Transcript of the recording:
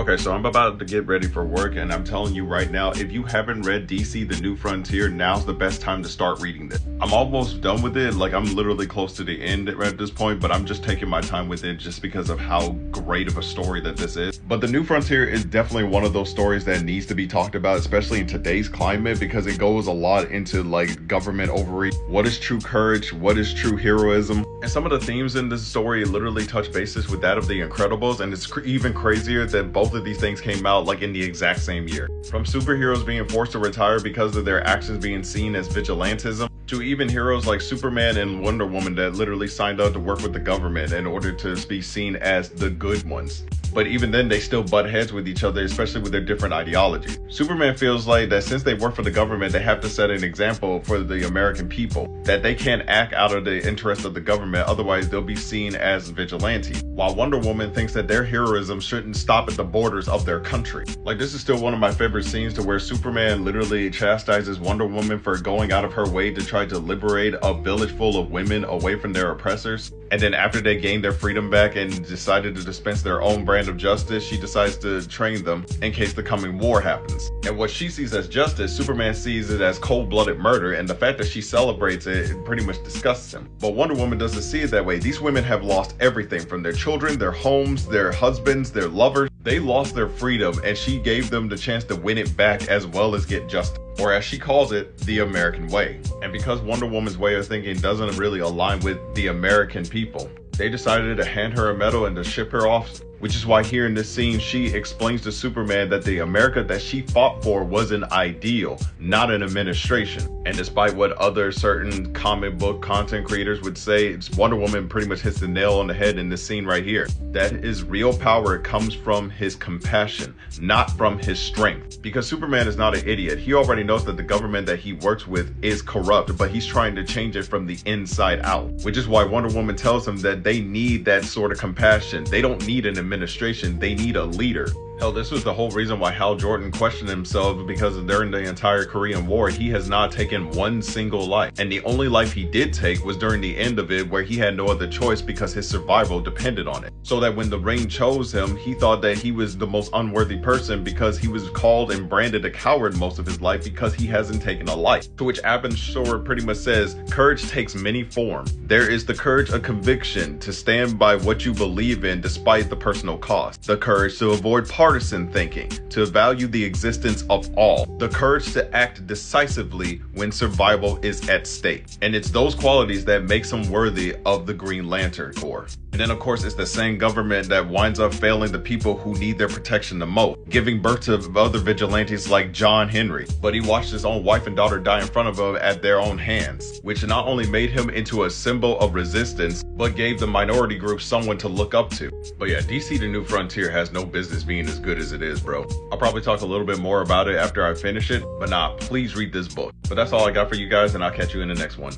Okay, so I'm about to get ready for work, and I'm telling you right now, if you haven't read DC The New Frontier, now's the best time to start reading this. I'm almost done with it, like I'm literally close to the end at this point, but I'm just taking my time with it just because of how great of a story that this is. But The New Frontier is definitely one of those stories that needs to be talked about, especially in today's climate, because it goes a lot into like government overreach, what is true courage, what is true heroism, and some of the themes in this story literally touch bases with that of The Incredibles, and it's even crazier that both of these things came out like in the exact same year. From superheroes being forced to retire because of their actions being seen as vigilantism, to even heroes like Superman and Wonder Woman that literally signed up to work with the government in order to be seen as the good ones. But even then, they still butt heads with each other, especially with their different ideologies. Superman feels like that since they work for the government, they have to set an example for the American people, that they can't act out of the interest of the government, otherwise they'll be seen as vigilantes. While Wonder Woman thinks that their heroism shouldn't stop at the borders of their country. Like, this is still one of my favorite scenes, to where Superman literally chastises Wonder Woman for going out of her way to try to liberate a village full of women away from their oppressors. And then after they gained their freedom back and decided to dispense their own brand of justice, she decides to train them in case the coming war happens. And what she sees as justice, Superman sees it as cold-blooded murder, and the fact that she celebrates it pretty much disgusts him. But Wonder Woman doesn't see it that way. These women have lost everything, from their children, their homes, their husbands, their lovers. They lost their freedom, and she gave them the chance to win it back as well as get justice, or as she calls it, the American way. And because Wonder Woman's way of thinking doesn't really align with the American people, they decided to hand her a medal and to ship her off. Which is why here in this scene, she explains to Superman that the America that she fought for was an ideal, not an administration. And despite what other certain comic book content creators would say, Wonder Woman pretty much hits the nail on the head in this scene right here. That his real power comes from his compassion, not from his strength. Because Superman is not an idiot. He already knows that the government that he works with is corrupt, but he's trying to change it from the inside out. Which is why Wonder Woman tells him that they need that sort of compassion. They don't need an administration, they need a leader. Hell, this was the whole reason why Hal Jordan questioned himself, because during the entire Korean War, he has not taken one single life. And the only life he did take was during the end of it, where he had no other choice because his survival depended on it. So that when the ring chose him, he thought that he was the most unworthy person because he was called and branded a coward most of his life because he hasn't taken a life. To which Abin Sur pretty much says, courage takes many forms. There is the courage of conviction, to stand by what you believe in despite the personal cost. The courage to avoid partisan thinking, to value the existence of all. The courage to act decisively when survival is at stake. And it's those qualities that makes him worthy of the Green Lantern Corps. And then of course it's the same government that winds up failing the people who need their protection the most, giving birth to other vigilantes like John Henry. But he watched his own wife and daughter die in front of him at their own hands, which not only made him into a symbol of resistance, but gave the minority group someone to look up to. But yeah, DC The New Frontier has no business being as good as it is, bro. I'll probably talk a little bit more about it after I finish it, but nah, please read this book. But that's all I got for you guys, and I'll catch you in the next one.